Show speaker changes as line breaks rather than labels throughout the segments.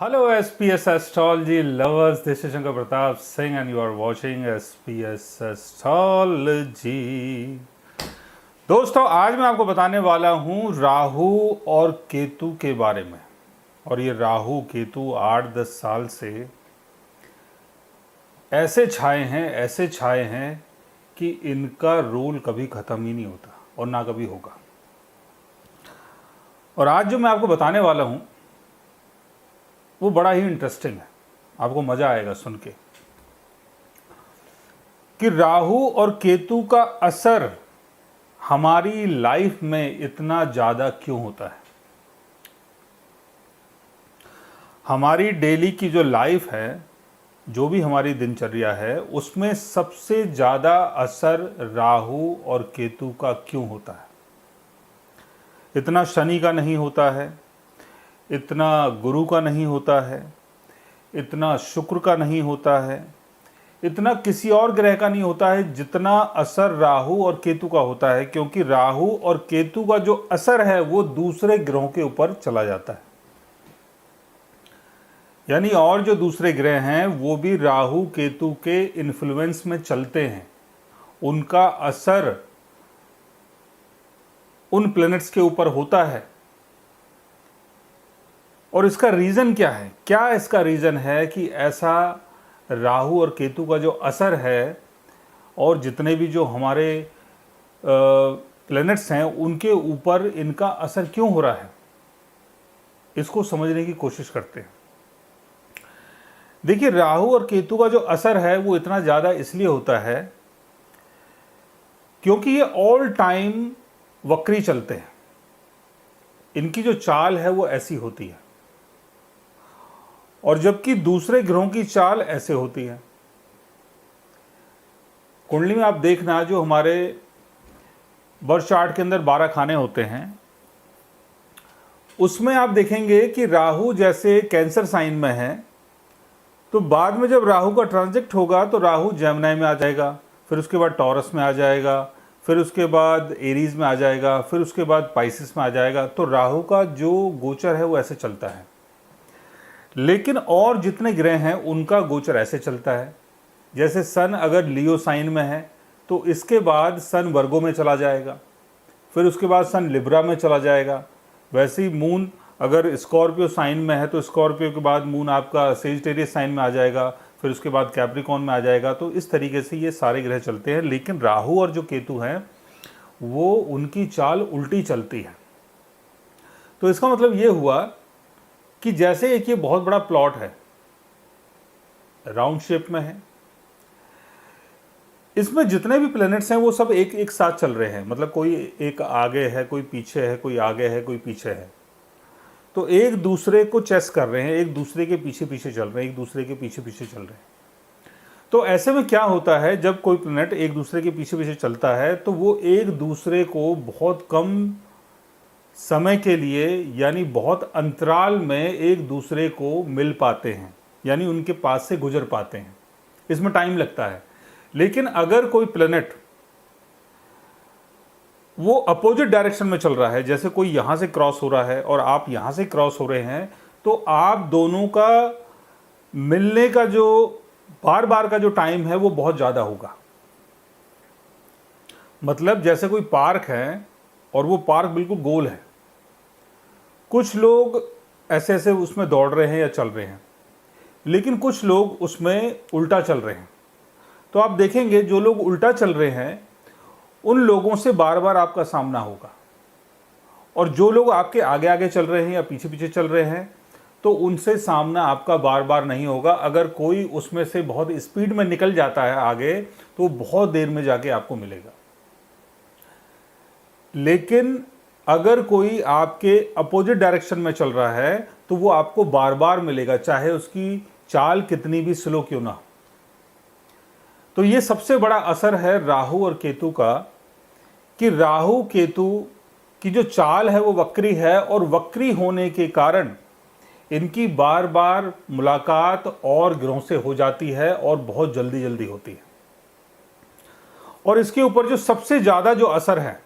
Hello, SPS Astrology lovers. This is Shankar Pratap Singh, and you are watching SPS Astrology. दोस्तों, आज मैं आपको बताने वाला हूँ राहु और केतु के बारे में। और ये राहु केतु 8-10 साल से ऐसे छाए हैं कि इनका रूल कभी ख़त्म ही नहीं होता और ना कभी होगा। और आज जो मैं आपको बताने वाला हूँ वो बड़ा ही इंटरेस्टिंग है, आपको मज़ा आएगा सुन के कि राहु और केतु का असर हमारी लाइफ में इतना ज़्यादा क्यों होता है। हमारी डेली की जो लाइफ है, जो भी हमारी दिनचर्या है, उसमें सबसे ज़्यादा असर राहु और केतु का क्यों होता है। इतना शनि का नहीं होता है, इतना गुरु का नहीं होता है, इतना शुक्र का नहीं होता है, इतना किसी और ग्रह का नहीं होता है जितना असर राहु और केतु का होता है। क्योंकि राहु और केतु का जो असर है वो दूसरे ग्रहों के ऊपर चला जाता है। यानी और जो दूसरे ग्रह हैं वो भी राहु केतु के इन्फ्लुएंस में चलते हैं, उनका असर उन प्लैनेट्स के ऊपर होता है। और इसका रीज़न क्या है? क्या इसका रीज़न है कि ऐसा राहु और केतु का जो असर है और जितने भी जो हमारे प्लैनेट्स हैं उनके ऊपर इनका असर क्यों हो रहा है, इसको समझने की कोशिश करते हैं। देखिए, राहु और केतु का जो असर है वो इतना ज़्यादा इसलिए होता है क्योंकि ये ऑल टाइम वक्री चलते हैं। इनकी जो चाल है वो ऐसी होती है, और जबकि दूसरे ग्रहों की चाल ऐसे होती है। कुंडली में आप देखना, जो हमारे बर्थ चार्ट के अंदर 12 खाने होते हैं, उसमें आप देखेंगे कि राहु जैसे कैंसर साइन में है, तो बाद में जब राहु का ट्रांजिट होगा तो राहु जेमिनी में आ जाएगा, फिर उसके बाद टॉरस में आ जाएगा, फिर उसके बाद एरीज में आ जाएगा, फिर उसके बाद पाइसिस में आ जाएगा। तो राहु का जो गोचर है वो ऐसे चलता है। लेकिन और जितने ग्रह हैं उनका गोचर ऐसे चलता है। जैसे सन अगर लियो साइन में है तो इसके बाद सन वर्गो में चला जाएगा, फिर उसके बाद सन लिब्रा में चला जाएगा। वैसे ही मून अगर स्कॉर्पियो साइन में है तो स्कॉर्पियो के बाद मून आपका सेजिटेरियस साइन में आ जाएगा, फिर उसके बाद कैप्रिकॉन में आ जाएगा। तो इस तरीके से ये सारे ग्रह चलते हैं। लेकिन राहु और जो केतु हैं वो उनकी चाल उल्टी चलती है। तो इसका मतलब ये हुआ कि जैसे एक ये बहुत बड़ा प्लॉट है, राउंड शेप में है, इसमें जितने भी प्लैनेट्स हैं वो सब एक एक साथ चल रहे हैं। मतलब कोई एक आगे है, कोई पीछे है, कोई आगे है, कोई पीछे है। तो एक दूसरे को चेस कर रहे हैं, एक दूसरे के पीछे पीछे चल रहे हैं, एक दूसरे के पीछे पीछे चल रहे हैं। तो ऐसे में क्या होता है, जब कोई प्लैनेट एक दूसरे के पीछे पीछे चलता है तो वो एक दूसरे को बहुत कम समय के लिए, यानी बहुत अंतराल में एक दूसरे को मिल पाते हैं, यानी उनके पास से गुजर पाते हैं। इसमें टाइम लगता है। लेकिन अगर कोई प्लैनेट वो अपोजिट डायरेक्शन में चल रहा है, जैसे कोई यहां से क्रॉस हो रहा है और आप यहां से क्रॉस हो रहे हैं, तो आप दोनों का मिलने का जो बार बार का जो टाइम है वो बहुत ज़्यादा होगा। मतलब जैसे कोई पार्क है और वो पार्क बिल्कुल गोल है, कुछ लोग ऐसे ऐसे उसमें दौड़ रहे हैं या चल रहे हैं, लेकिन कुछ लोग उसमें उल्टा चल रहे हैं। तो आप देखेंगे जो लोग उल्टा चल रहे हैं उन लोगों से बार बार आपका सामना होगा, और जो लोग आपके आगे आगे चल रहे हैं या पीछे पीछे चल रहे हैं तो उनसे सामना आपका बार बार नहीं होगा। अगर कोई उसमें से बहुत स्पीड में निकल जाता है आगे तो बहुत देर में जाके आपको मिलेगा। लेकिन अगर कोई आपके अपोजिट डायरेक्शन में चल रहा है तो वो आपको बार बार मिलेगा, चाहे उसकी चाल कितनी भी स्लो क्यों ना हो। तो ये सबसे बड़ा असर है राहु और केतु का, कि राहु केतु की जो चाल है वो वक्री है, और वक्री होने के कारण इनकी बार बार मुलाकात और ग्रहों से हो जाती है और बहुत जल्दी जल्दी होती है। और इसके ऊपर जो सबसे ज़्यादा जो असर है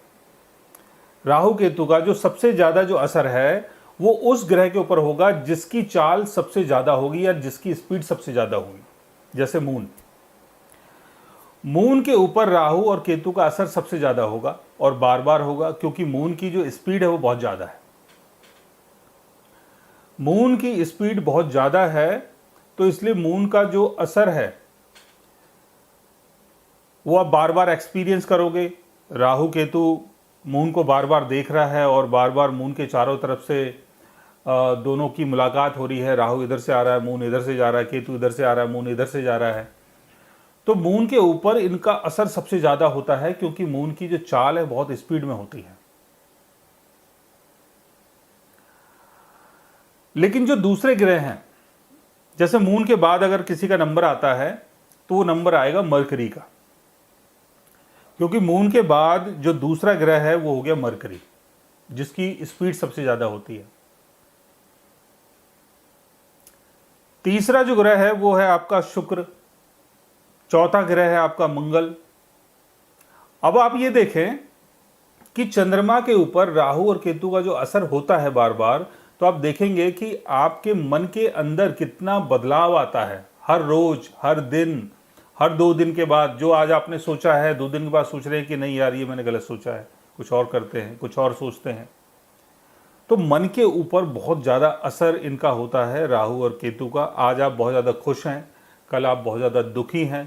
राहु केतु का, जो सबसे ज़्यादा जो असर है वो उस ग्रह के ऊपर होगा जिसकी चाल सबसे ज़्यादा होगी या जिसकी स्पीड सबसे ज़्यादा होगी। जैसे मून, मून के ऊपर राहु और केतु का असर सबसे ज़्यादा होगा और बार बार होगा, क्योंकि मून की जो स्पीड है वो बहुत ज़्यादा है। मून की स्पीड बहुत ज़्यादा है, तो इसलिए मून का जो असर है वो आप बार बार एक्सपीरियंस करोगे। राहु केतु मून को बार बार देख रहा है और बार बार मून के चारों तरफ से दोनों की मुलाकात हो रही है। राहु इधर से आ रहा है, मून इधर से जा रहा है, केतु इधर से आ रहा है, मून इधर से जा रहा है। तो मून के ऊपर इनका असर सबसे ज़्यादा होता है, क्योंकि मून की जो चाल है बहुत स्पीड में होती है। लेकिन जो दूसरे ग्रह हैं, जैसे मून के बाद अगर किसी का नंबर आता है तो वो नंबर आएगा मरकरी का, क्योंकि मून के बाद जो दूसरा ग्रह है वो हो गया मरकरी, जिसकी स्पीड सबसे ज़्यादा होती है। तीसरा जो ग्रह है वो है आपका शुक्र, चौथा ग्रह है आपका मंगल। अब आप ये देखें कि चंद्रमा के ऊपर राहु और केतु का जो असर होता है बार बार, तो आप देखेंगे कि आपके मन के अंदर कितना बदलाव आता है हर रोज, हर दिन, हर 2 दिन के बाद। जो आज आपने सोचा है 2 दिन के बाद सोच रहे हैं कि नहीं यार ये मैंने गलत सोचा है, कुछ और करते हैं, कुछ और सोचते हैं। तो मन के ऊपर बहुत ज़्यादा असर इनका होता है राहु और केतु का। आज आप बहुत ज़्यादा खुश हैं, कल आप बहुत ज़्यादा दुखी हैं,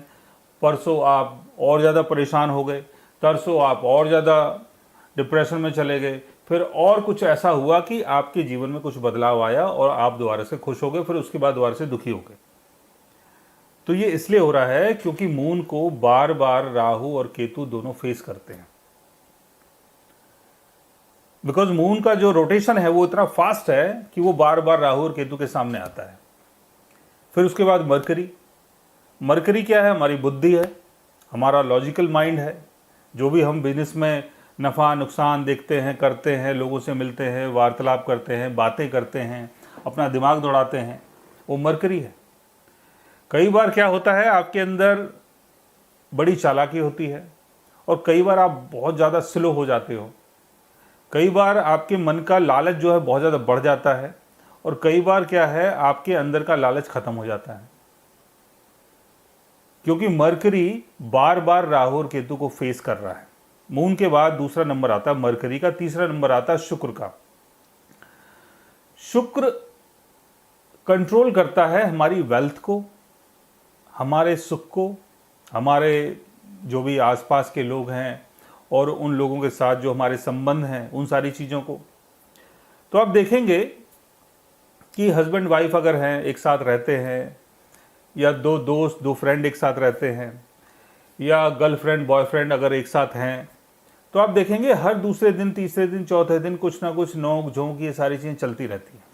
परसों आप और ज़्यादा परेशान हो गए, तरसों आप और ज़्यादा डिप्रेशन में चले गए, फिर और कुछ ऐसा हुआ कि आपके जीवन में कुछ बदलाव आया और आप दोबारा से खुश हो गए, फिर उसके बाद दोबारा से दुखी हो गए। तो ये इसलिए हो रहा है क्योंकि मून को बार बार राहु और केतु दोनों फेस करते हैं। बिकॉज मून का जो रोटेशन है वो इतना फास्ट है कि वो बार बार राहु और केतु के सामने आता है। फिर उसके बाद मरकरी। मरकरी क्या है? हमारी बुद्धि है, हमारा लॉजिकल माइंड है। जो भी हम बिजनेस में नफ़ा नुकसान देखते हैं, करते हैं, लोगों से मिलते हैं, वार्तालाप करते हैं, बातें करते हैं, अपना दिमाग दौड़ाते हैं, वो मरकरी है। कई बार क्या होता है, आपके अंदर बड़ी चालाकी होती है और कई बार आप बहुत ज़्यादा स्लो हो जाते हो। कई बार आपके मन का लालच जो है बहुत ज़्यादा बढ़ जाता है और कई बार क्या है, आपके अंदर का लालच ख़त्म हो जाता है, क्योंकि मरकरी बार बार राहु और केतु को फेस कर रहा है। मून के बाद दूसरा नंबर आता है मरकरी का, तीसरा नंबर आता है शुक्र का। शुक्र कंट्रोल करता है हमारी वेल्थ को, हमारे सुख को, हमारे जो भी आसपास के लोग हैं और उन लोगों के साथ जो हमारे संबंध हैं, उन सारी चीज़ों को। तो आप देखेंगे कि हस्बैंड वाइफ अगर हैं, एक साथ रहते हैं, या 2 दोस्त 2 फ्रेंड एक साथ रहते हैं, या गर्लफ्रेंड बॉयफ्रेंड अगर एक साथ हैं, तो आप देखेंगे हर दूसरे दिन, तीसरे दिन, चौथे दिन कुछ ना कुछ नोक झोंक ये सारी चीज़ें चलती रहती हैं।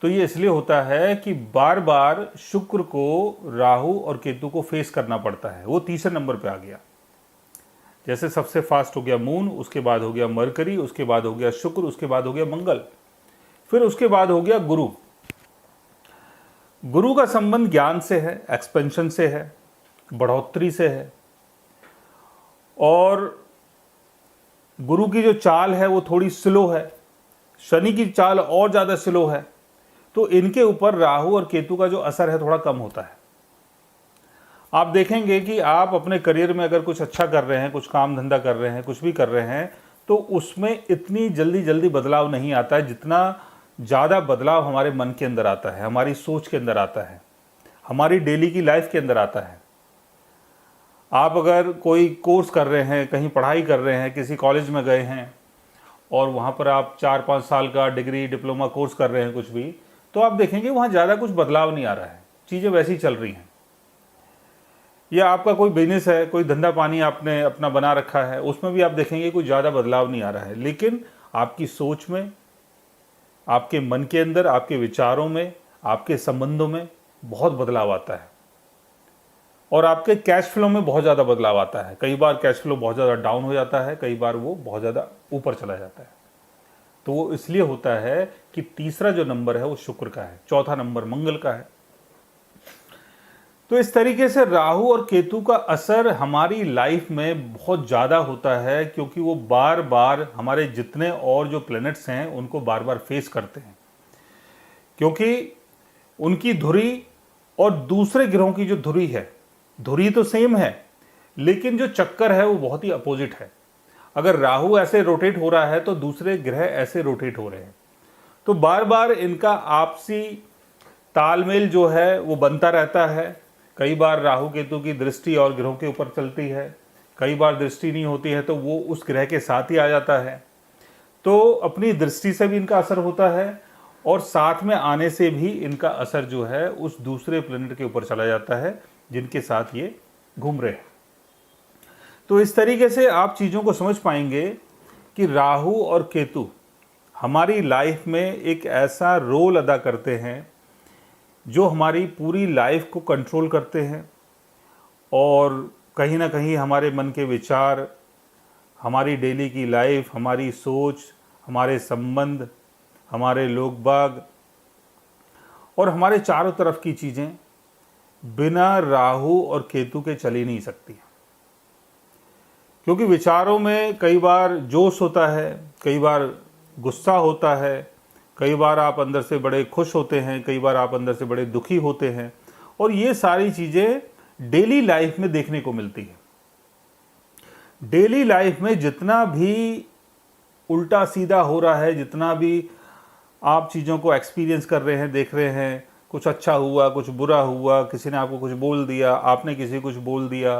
तो ये इसलिए होता है कि बार बार शुक्र को राहु और केतु को फेस करना पड़ता है। वो तीसरे नंबर पे आ गया। जैसे सबसे फास्ट हो गया मून, उसके बाद हो गया मरकरी, उसके बाद हो गया शुक्र, उसके बाद हो गया मंगल, फिर उसके बाद हो गया गुरु। गुरु का संबंध ज्ञान से है, एक्सपेंशन से है, बढ़ोतरी से है। और गुरु की जो चाल है वो थोड़ी स्लो है, शनि की चाल और ज़्यादा स्लो है। तो इनके ऊपर राहु और केतु का जो असर है थोड़ा कम होता है। आप देखेंगे कि आप अपने करियर में अगर कुछ अच्छा कर रहे हैं, कुछ काम धंधा कर रहे हैं, कुछ भी कर रहे हैं, तो उसमें इतनी जल्दी जल्दी बदलाव नहीं आता है जितना ज़्यादा बदलाव हमारे मन के अंदर आता है, हमारी सोच के अंदर आता है, हमारी डेली की लाइफ के अंदर आता है। आप अगर कोई कोर्स कर रहे हैं, कहीं पढ़ाई कर रहे हैं, किसी कॉलेज में गए हैं और वहाँ पर आप 4-5 साल का डिग्री डिप्लोमा कोर्स कर रहे हैं कुछ भी, तो आप देखेंगे वहाँ ज़्यादा कुछ बदलाव नहीं आ रहा है, चीज़ें वैसी चल रही हैं। या आपका कोई बिजनेस है, कोई धंधा पानी आपने अपना बना रखा है, उसमें भी आप देखेंगे कोई ज़्यादा बदलाव नहीं आ रहा है। लेकिन आपकी सोच में, आपके मन के अंदर, आपके विचारों में, आपके संबंधों में बहुत बदलाव आता है और आपके कैश फ्लो में बहुत ज़्यादा बदलाव आता है। कई बार कैश फ्लो बहुत ज़्यादा डाउन हो जाता है, कई बार वो बहुत ज़्यादा ऊपर चला जाता है। तो वो इसलिए होता है कि तीसरा जो नंबर है वो शुक्र का है, चौथा नंबर मंगल का है। तो इस तरीके से राहु और केतु का असर हमारी लाइफ में बहुत ज़्यादा होता है, क्योंकि वो बार बार हमारे जितने और जो प्लैनेट्स हैं उनको बार बार फेस करते हैं, क्योंकि उनकी धुरी और दूसरे ग्रहों की जो धुरी है, धुरी तो सेम है लेकिन जो चक्कर है वो बहुत ही अपोजिट है। अगर राहु ऐसे रोटेट हो रहा है तो दूसरे ग्रह ऐसे रोटेट हो रहे हैं, तो बार बार इनका आपसी तालमेल जो है वो बनता रहता है। कई बार राहु केतु की दृष्टि और ग्रहों के ऊपर चलती है, कई बार दृष्टि नहीं होती है तो वो उस ग्रह के साथ ही आ जाता है। तो अपनी दृष्टि से भी इनका असर होता है और साथ में आने से भी इनका असर जो है उस दूसरे प्लेनेट के ऊपर चला जाता है जिनके साथ ये घूम रहे हैं। तो इस तरीके से आप चीज़ों को समझ पाएंगे कि राहु और केतु हमारी लाइफ में एक ऐसा रोल अदा करते हैं जो हमारी पूरी लाइफ को कंट्रोल करते हैं और कहीं ना कहीं हमारे मन के विचार, हमारी डेली की लाइफ, हमारी सोच, हमारे संबंध, हमारे लोग बाग और हमारे चारों तरफ की चीज़ें बिना राहु और केतु के चल ही नहीं सकती। क्योंकि विचारों में कई बार जोश होता है, कई बार गुस्सा होता है, कई बार आप अंदर से बड़े खुश होते हैं, कई बार आप अंदर से बड़े दुखी होते हैं, और ये सारी चीज़ें डेली लाइफ में देखने को मिलती है। डेली लाइफ में जितना भी उल्टा सीधा हो रहा है, जितना भी आप चीज़ों को एक्सपीरियंस कर रहे हैं, देख रहे हैं, कुछ अच्छा हुआ, कुछ बुरा हुआ, किसी ने आपको कुछ बोल दिया, आपने किसी को कुछ बोल दिया,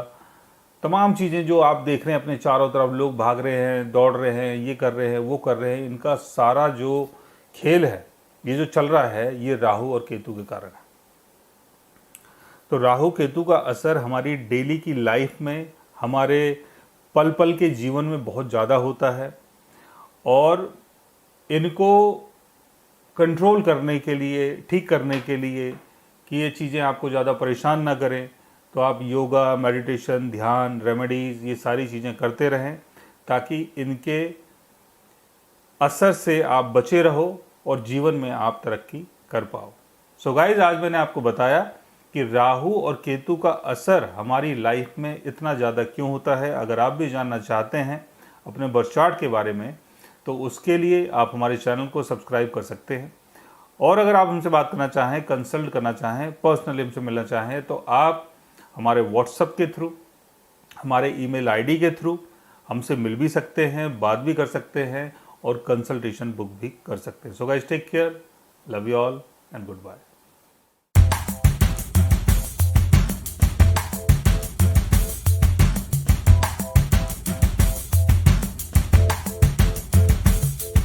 तमाम चीज़ें जो आप देख रहे हैं अपने चारों तरफ, लोग भाग रहे हैं, दौड़ रहे हैं, ये कर रहे हैं, वो कर रहे हैं, इनका सारा जो खेल है, ये जो चल रहा है, ये राहु और केतु के कारण है। तो राहु केतु का असर हमारी डेली की लाइफ में, हमारे पल पल के जीवन में बहुत ज़्यादा होता है, और इनको कंट्रोल करने के लिए, ठीक करने के लिए कि ये चीज़ें आपको ज़्यादा परेशान ना करें, तो आप योगा, मेडिटेशन, ध्यान, रेमेडीज़, ये सारी चीज़ें करते रहें ताकि इनके असर से आप बचे रहो और जीवन में आप तरक्की कर पाओ। सो गाइज, आज मैंने आपको बताया कि राहु और केतु का असर हमारी लाइफ में इतना ज़्यादा क्यों होता है। अगर आप भी जानना चाहते हैं अपने बर्थ चार्ट के बारे में, तो उसके लिए आप हमारे चैनल को सब्सक्राइब कर सकते हैं। और अगर आप हमसे बात करना चाहें, कंसल्ट करना चाहें, पर्सनली हमसे मिलना चाहें, तो आप हमारे व्हाट्सएप के थ्रू, हमारे ईमेल आईडी के थ्रू हमसे मिल भी सकते हैं, बात भी कर सकते हैं और कंसल्टेशन बुक भी कर सकते हैं। So guys, take care, love you all and good bye.